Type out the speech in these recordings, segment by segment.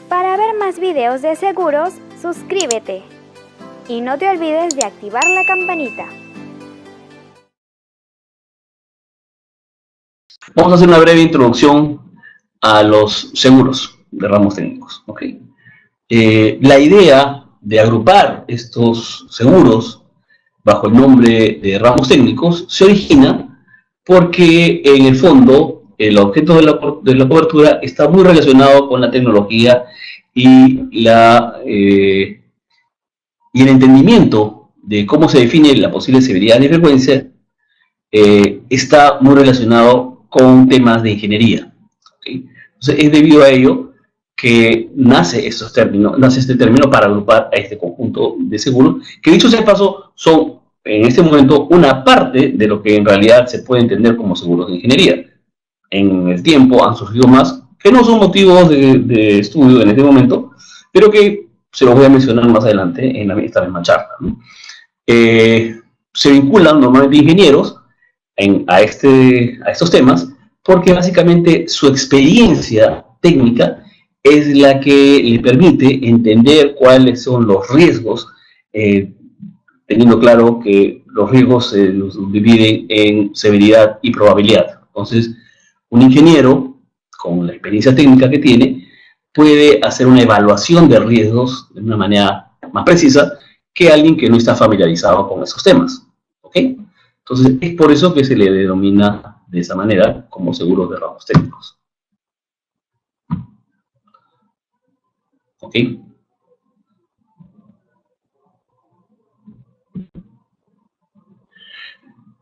Para ver más videos de seguros, suscríbete. Y no te olvides de activar la campanita. Vamos a hacer una breve introducción a los seguros de ramos técnicos. ¿Okay? La idea de agrupar estos seguros bajo el nombre de ramos técnicos se origina porque en el fondo el objeto de la cobertura está muy relacionado con la tecnología y el entendimiento de cómo se define la posible severidad de frecuencia está muy relacionado con temas de ingeniería. ¿Okay? Entonces es debido a ello que nace este término para agrupar a este conjunto de seguros, que dicho sea de paso, son en este momento una parte de lo que en realidad se puede entender como seguros de ingeniería. En el tiempo han surgido más, que no son motivos de estudio en este momento, pero que se los voy a mencionar más adelante en esta misma charla, ¿no? Se vinculan normalmente ingenieros a estos temas, porque básicamente su experiencia técnica es la que le permite entender cuáles son los riesgos, teniendo claro que los riesgos se los dividen en severidad y probabilidad. Entonces, un ingeniero, con la experiencia técnica que tiene, puede hacer una evaluación de riesgos de una manera más precisa que alguien que no está familiarizado con esos temas. ¿Ok? Entonces, es por eso que se le denomina de esa manera como seguros de ramos técnicos. ¿Ok?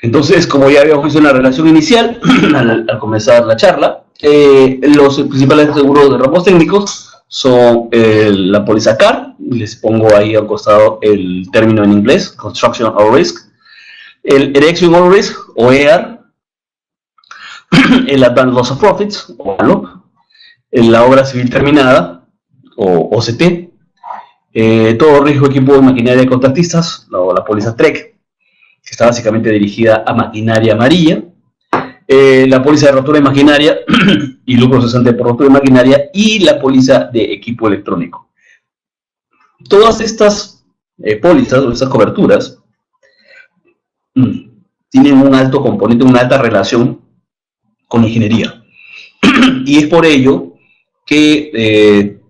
Entonces, como ya habíamos visto en la relación inicial, al comenzar la charla, los principales seguros de ramos técnicos son la póliza CAR, les pongo ahí al costado el término en inglés, Construction All Risk, el Erection All Risk, o EAR, el Advanced Loss of Profits, o ALOP, la obra civil terminada, o OCT, todo riesgo, equipo y maquinaria de contratistas, la póliza TREC, que está básicamente dirigida a maquinaria amarilla, la póliza de rotura de maquinaria y lucro cesante por rotura de maquinaria, y la póliza de equipo electrónico. Todas estas pólizas o estas coberturas tienen un alto componente, una alta relación con ingeniería. Y es por ello que,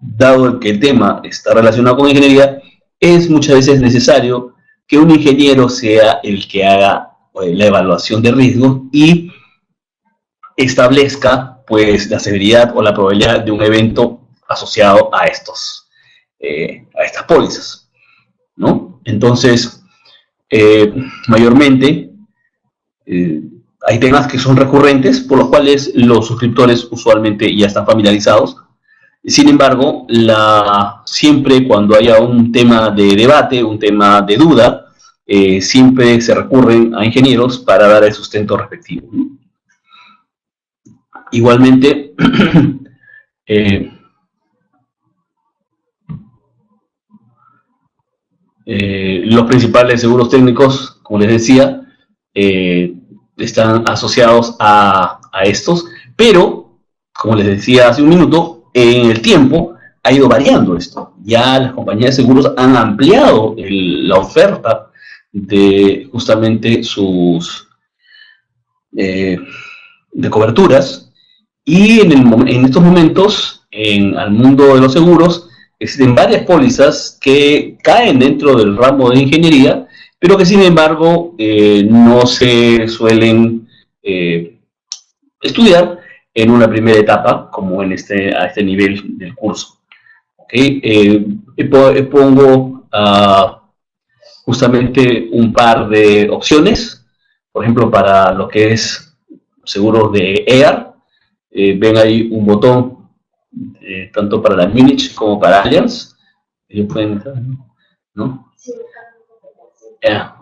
dado que el tema está relacionado con ingeniería, es muchas veces necesario que un ingeniero sea el que haga la evaluación de riesgos y establezca pues la severidad o la probabilidad de un evento asociado a estas pólizas, ¿no? Entonces, mayormente hay temas que son recurrentes, por los cuales los suscriptores usualmente ya están familiarizados. Sin embargo, siempre cuando haya un tema de debate, un tema de duda, siempre se recurren a ingenieros para dar el sustento respectivo, ¿no? Igualmente, los principales seguros técnicos, como les decía, están asociados a estos, pero, como les decía hace un minuto, en el tiempo ha ido variando esto. Ya las compañías de seguros han ampliado la oferta de justamente sus de coberturas, y en estos momentos, al mundo de los seguros, existen varias pólizas que caen dentro del ramo de ingeniería, pero que sin embargo no se suelen estudiar en una primera etapa, como a este nivel del curso. ¿Okay? Pongo justamente un par de opciones, por ejemplo, para lo que es seguros de EAR. Ven ahí un botón, tanto para la Munich como para Allianz. Ellos pueden entrar, ¿no?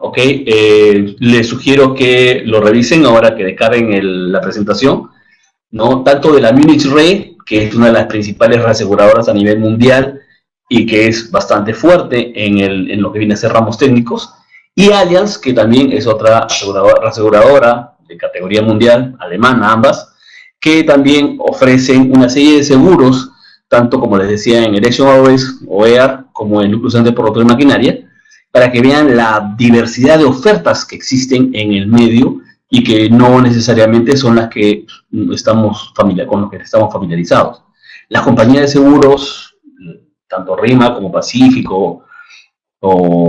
Ok, les sugiero que lo revisen ahora que descarguen la presentación, ¿no? Tanto de la Munich Re, que es una de las principales reaseguradoras a nivel mundial y que es bastante fuerte en lo que viene a ser ramos técnicos, y Allianz, que también es otra reaseguradora de categoría mundial, alemana ambas, que también ofrecen una serie de seguros, tanto como les decía en Erection Always o EAR, como en Núcleo Cesante por Rotura de Maquinaria, para que vean la diversidad de ofertas que existen en el medio y que no necesariamente son las que con los que estamos familiarizados. Las compañías de seguros, tanto RIMA como Pacífico o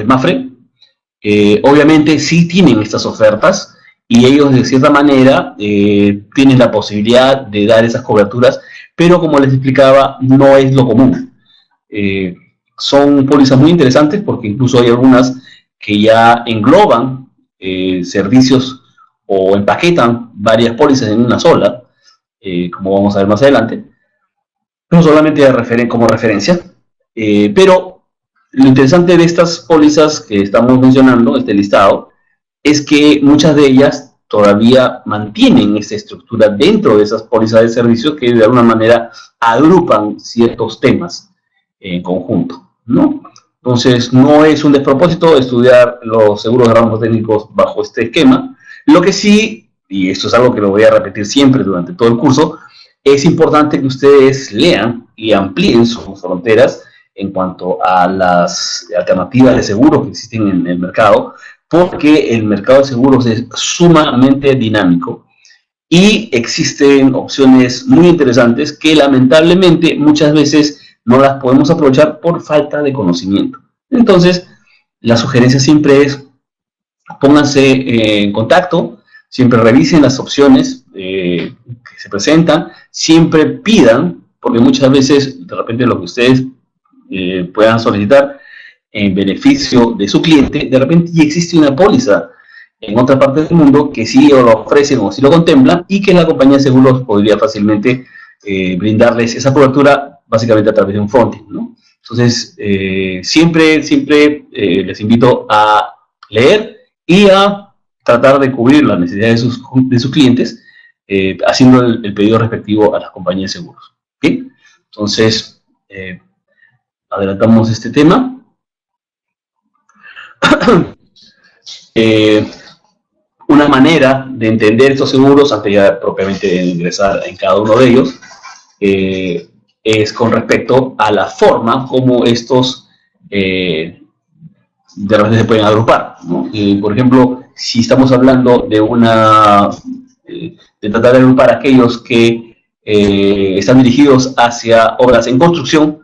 Mafre, obviamente sí tienen estas ofertas y ellos de cierta manera tienen la posibilidad de dar esas coberturas, pero como les explicaba, no es lo común. Son pólizas muy interesantes porque incluso hay algunas que ya engloban servicios o empaquetan varias pólizas en una sola, como vamos a ver más adelante, no solamente como referencia, pero lo interesante de estas pólizas que estamos mencionando, este listado, es que muchas de ellas todavía mantienen esa estructura dentro de esas pólizas de servicios que de alguna manera agrupan ciertos temas en conjunto, ¿no? Entonces, no es un despropósito estudiar los seguros de ramos técnicos bajo este esquema. Lo que sí, y esto es algo que lo voy a repetir siempre durante todo el curso, es importante que ustedes lean y amplíen sus fronteras en cuanto a las alternativas de seguros que existen en el mercado, porque el mercado de seguros es sumamente dinámico y existen opciones muy interesantes que lamentablemente muchas veces no las podemos aprovechar por falta de conocimiento. Entonces, la sugerencia siempre es pónganse en contacto, siempre revisen las opciones que se presentan, siempre pidan, porque muchas veces de repente lo que ustedes puedan solicitar en beneficio de su cliente, de repente ya existe una póliza en otra parte del mundo que sí lo ofrecen o sí lo contemplan y que la compañía de seguros podría fácilmente brindarles esa cobertura básicamente a través de un fronting, ¿no? Entonces, siempre les invito a leer y a tratar de cubrir las necesidades de sus clientes haciendo el pedido respectivo a las compañías de seguros. ¿Okay? Entonces, adelantamos este tema. Una manera de entender estos seguros, antes ya propiamente de ingresar en cada uno de ellos, es con respecto a la forma como estos de repente se pueden agrupar, ¿no? Por ejemplo, si estamos hablando de de tratar de agrupar aquellos que están dirigidos hacia obras en construcción,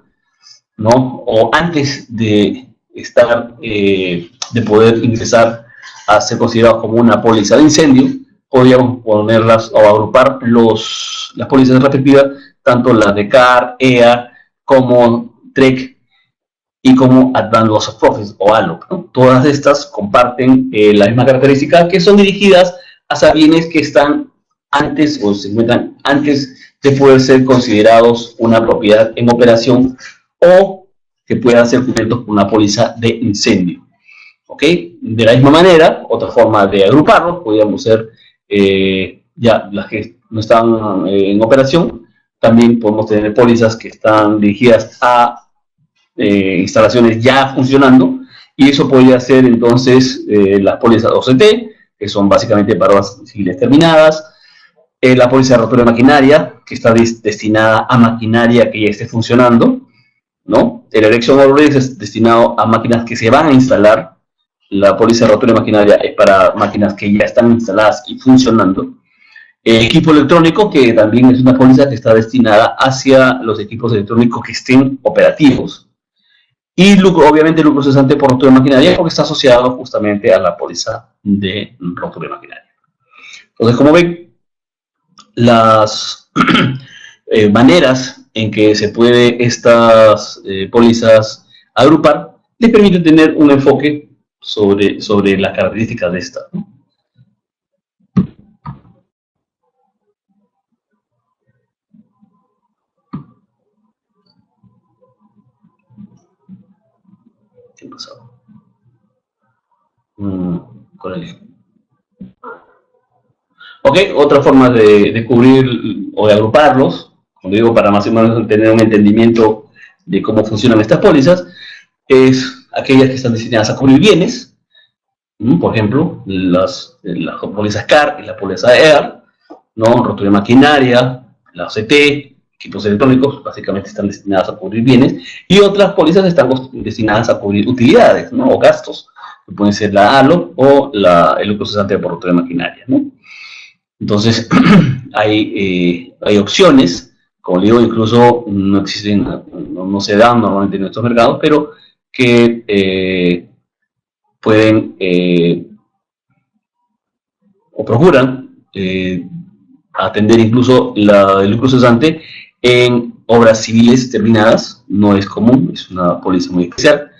¿no? O antes de de poder ingresar a ser considerados como una póliza de incendio, podríamos ponerlas o agrupar las pólizas respectivas, tanto las de CAR, EA, como TREC y como Advanced Loss of Profits o ALOP, ¿no? Todas estas comparten la misma característica, que son dirigidas hacia bienes que están antes o se encuentran antes de poder ser considerados una propiedad en operación o que puedan ser cubiertos por una póliza de incendio. ¿Ok? De la misma manera, otra forma de agruparlos podríamos ser ya las que no están en operación. También podemos tener pólizas que están dirigidas a instalaciones ya funcionando, y eso podría ser entonces las pólizas OCT, que son básicamente para obras civiles terminadas, la póliza de rotura de maquinaria, que está destinada a maquinaria que ya esté funcionando, ¿no? El Erection Always es destinado a máquinas que se van a instalar. La póliza de rotura de maquinaria es para máquinas que ya están instaladas y funcionando. Equipo electrónico, que también es una póliza que está destinada hacia los equipos electrónicos que estén operativos. Y obviamente lucro cesante por rotura de maquinaria, porque está asociado justamente a la póliza de rotura de maquinaria. Entonces, como ven, las maneras en que se puede estas pólizas agrupar les permiten tener un enfoque sobre las características de esta, ¿no? ¿Qué pasó? Ok, otra forma de cubrir o de agruparlos, como digo, para más o menos tener un entendimiento de cómo funcionan estas pólizas, es aquellas que están destinadas a cubrir bienes, por ejemplo, las pólizas CAR y la póliza EAR, ¿no? Rotura de maquinaria, la OCT, equipos electrónicos, básicamente están destinadas a cubrir bienes, y otras pólizas están destinadas a cubrir utilidades, ¿no? O gastos, que pueden ser la ALO o el lucro cesante por rotura de maquinaria, ¿no? Entonces, hay opciones, como digo, incluso no existen, no se dan normalmente en estos mercados, pero que pueden o procuran atender incluso el lucro cesante en obras civiles terminadas. No es común, es una póliza muy especial.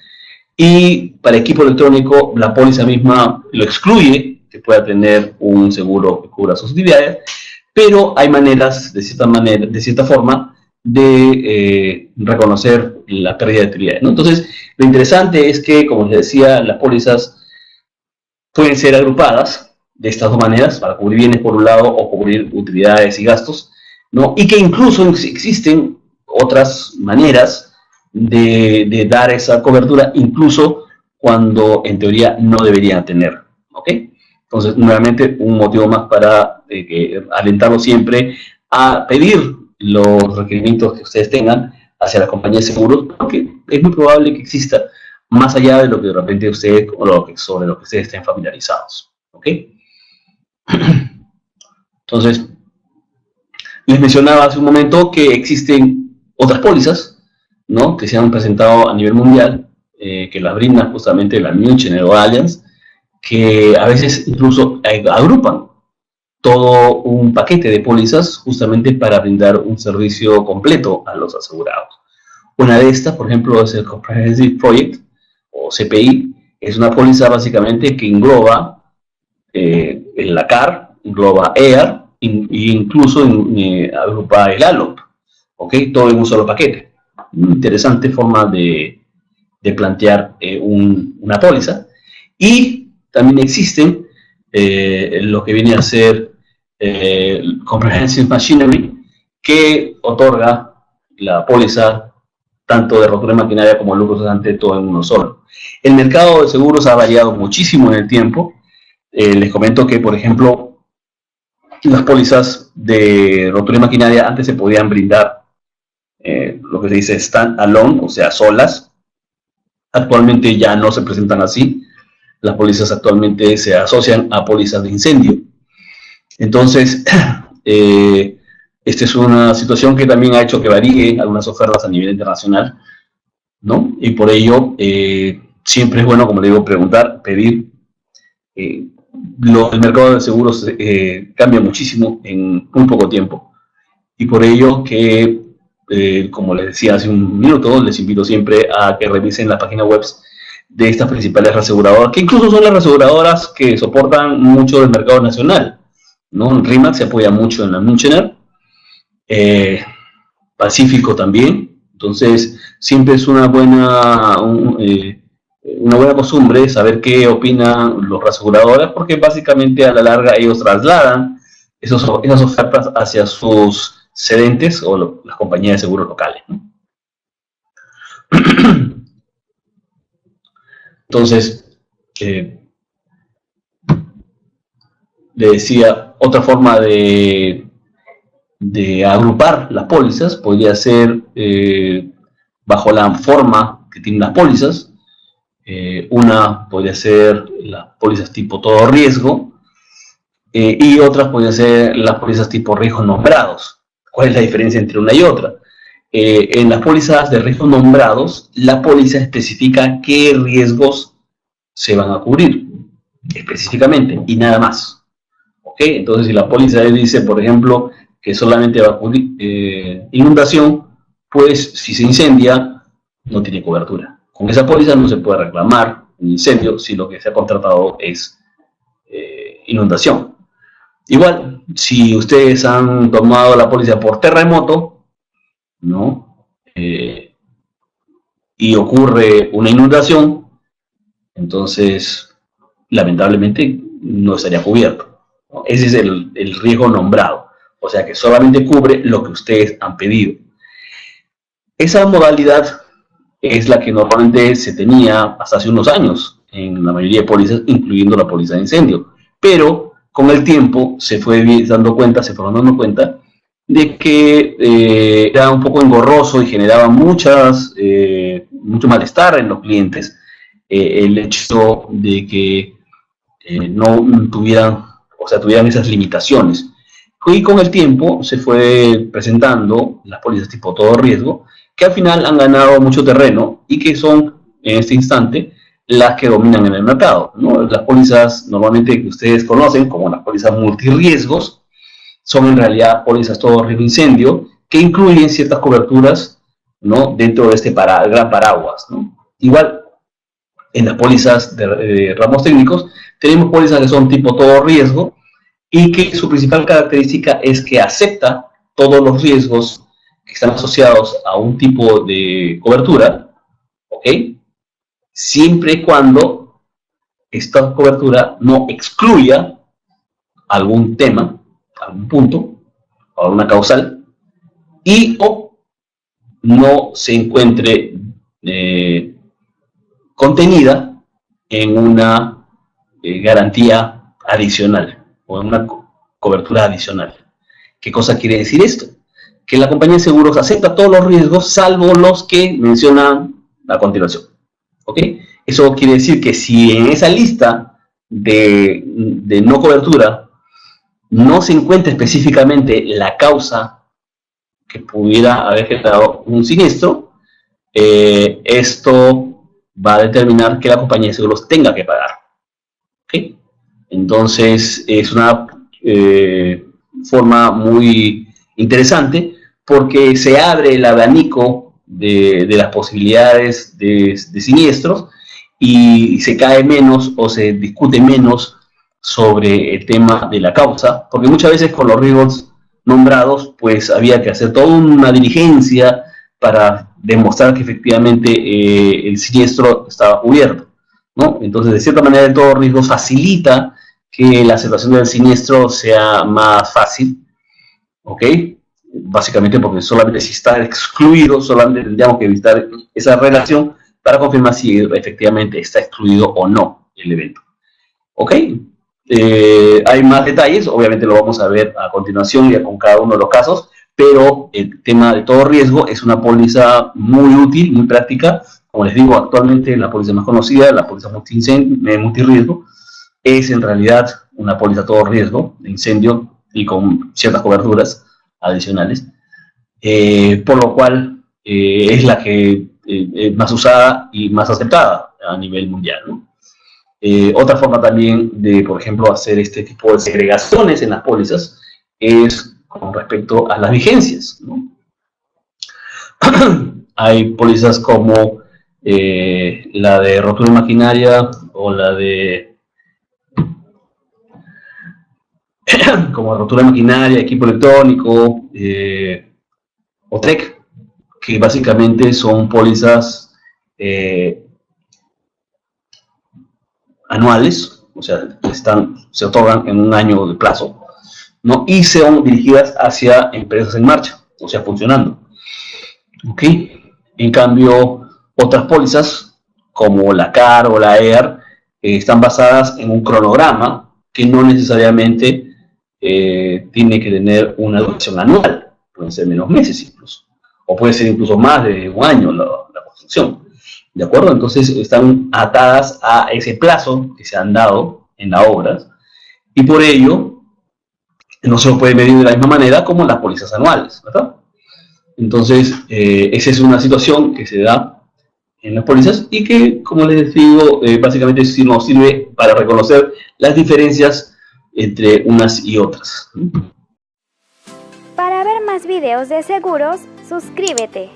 Y para equipo electrónico, la póliza misma lo excluye, que pueda tener un seguro que cubra sus utilidades, pero hay maneras, de cierta forma, de reconocer la pérdida de utilidades, ¿no? Entonces, lo interesante es que, como les decía, las pólizas pueden ser agrupadas de estas dos maneras, para cubrir bienes por un lado o cubrir utilidades y gastos, ¿no? Y que incluso existen otras maneras de dar esa cobertura, incluso cuando en teoría no deberían tener, ¿ok? Entonces, nuevamente, un motivo más para alentarlos siempre a pedir los requerimientos que ustedes tengan hacia la compañía de seguros, porque es muy probable que exista más allá de lo que de repente ustedes, sobre lo que ustedes estén familiarizados, ¿ok? Entonces, les mencionaba hace un momento que existen otras pólizas, ¿no? Que se han presentado a nivel mundial, que las brindan justamente la Munich General Allianz, que a veces incluso agrupan todo un paquete de pólizas justamente para brindar un servicio completo a los asegurados. Una de estas, por ejemplo, es el Comprehensive Project, o CPI, es una póliza básicamente que engloba la CAR, engloba EAR, e incluso agrupa el ALOP, ¿ok? Todo en un solo paquete. Una interesante forma de plantear una póliza. Y también existen lo que viene a ser Comprehensive Machinery, que otorga la póliza tanto de rotura de maquinaria como lucro cesante, todo en uno solo. El mercado de seguros ha variado muchísimo en el tiempo. Les comento que, por ejemplo, las pólizas de rotura de maquinaria antes se podían brindar lo que se dice stand-alone, o sea, solas. Actualmente ya no se presentan así. Las pólizas actualmente se asocian a pólizas de incendio. Entonces, esta es una situación que también ha hecho que varíe algunas ofertas a nivel internacional, ¿no? Y por ello, siempre es bueno, como le digo, preguntar, pedir. El mercado de seguros cambia muchísimo en muy poco tiempo. Y por ello que, como les decía hace un minuto, les invito siempre a que revisen las páginas web de estas principales reaseguradoras, que incluso son las reaseguradoras que soportan mucho del mercado nacional, ¿no? RIMAX se apoya mucho en la Münchener, Pacífico también. Entonces, siempre es una buena costumbre saber qué opinan los reaseguradoras, porque básicamente a la larga ellos trasladan esas ofertas hacia sus cedentes o las compañías de seguros locales, ¿no? Entonces, le decía, otra forma de agrupar las pólizas podría ser bajo la forma que tienen las pólizas. Una podría ser las pólizas tipo todo riesgo, y otras podrían ser las pólizas tipo riesgos nombrados. ¿Cuál es la diferencia entre una y otra? En las pólizas de riesgos nombrados, la póliza especifica qué riesgos se van a cubrir específicamente y nada más. ¿Ok? Entonces, si la póliza dice, por ejemplo, que solamente va a cubrir inundación, pues si se incendia, no tiene cobertura. Con esa póliza no se puede reclamar un incendio si lo que se ha contratado es inundación. Igual, si ustedes han tomado la póliza por terremoto, ¿no? Y ocurre una inundación, entonces, lamentablemente, no estaría cubierto, ¿no? Ese es el riesgo nombrado, o sea que solamente cubre lo que ustedes han pedido. Esa modalidad es la que normalmente se tenía hasta hace unos años en la mayoría de pólizas, incluyendo la póliza de incendio, pero con el tiempo se fue dando cuenta, se fueron dando cuenta de que era un poco engorroso y generaba mucho malestar en los clientes el hecho de que no tuvieran, o sea, tuvieran esas limitaciones. Y con el tiempo se fue presentando las pólizas tipo todo riesgo, que al final han ganado mucho terreno y que son, en este instante, las que dominan en el mercado, ¿no? Las pólizas normalmente que ustedes conocen como las pólizas multirriesgos son en realidad pólizas todo riesgo incendio que incluyen ciertas coberturas, ¿no?, dentro de este gran paraguas, ¿no? Igual, en las pólizas de ramos técnicos tenemos pólizas que son tipo todo riesgo y que su principal característica es que acepta todos los riesgos que están asociados a un tipo de cobertura, ¿ok?, siempre y cuando esta cobertura no excluya algún tema, algún punto, o alguna causal, y o no se encuentre contenida en una garantía adicional o en una cobertura adicional. ¿Qué cosa quiere decir esto? Que la compañía de seguros acepta todos los riesgos salvo los que mencionan a continuación. ¿Ok? Eso quiere decir que si en esa lista de no cobertura no se encuentra específicamente la causa que pudiera haber generado un siniestro, esto va a determinar que la compañía de seguros tenga que pagar. ¿Ok? Entonces es una forma muy interesante porque se abre el abanico de las posibilidades de siniestros y se cae menos o se discute menos sobre el tema de la causa, porque muchas veces con los riesgos nombrados pues había que hacer toda una diligencia para demostrar que efectivamente el siniestro estaba cubierto, ¿no? Entonces, de cierta manera, el todo riesgo facilita que la aceptación del siniestro sea más fácil, ¿ok? Básicamente porque solamente si está excluido, solamente tendríamos que visitar esa relación para confirmar si efectivamente está excluido o no el evento. ¿Ok? Hay más detalles, obviamente lo vamos a ver a continuación ya con cada uno de los casos, pero el tema de todo riesgo es una póliza muy útil, muy práctica. Como les digo, actualmente la póliza más conocida, la póliza multirriesgo, es en realidad una póliza todo riesgo de incendio y con ciertas coberturas adicionales, por lo cual es la que es más usada y más aceptada a nivel mundial, ¿no? Otra forma también de, por ejemplo, hacer este tipo de segregaciones en las pólizas es con respecto a las vigencias, ¿no? Hay pólizas como la de rotura maquinaria o la de como rotura maquinaria, equipo electrónico o TEC, que básicamente son pólizas anuales, o sea, se otorgan en un año de plazo, ¿no? Y son dirigidas hacia empresas en marcha, o sea, funcionando. ¿Ok? En cambio, otras pólizas, como la CAR o la EAR, están basadas en un cronograma que no necesariamente tiene que tener una duración anual, pueden ser menos meses incluso, o puede ser incluso más de un año la construcción. ¿De acuerdo? Entonces están atadas a ese plazo que se han dado en las obras y por ello no se lo puede medir de la misma manera como las pólizas anuales, ¿verdad? Entonces, esa es una situación que se da en las pólizas y que, como les digo, básicamente nos sirve para reconocer las diferencias entre unas y otras. Para ver más videos de seguros, suscríbete.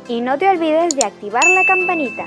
Y no te olvides de activar la campanita.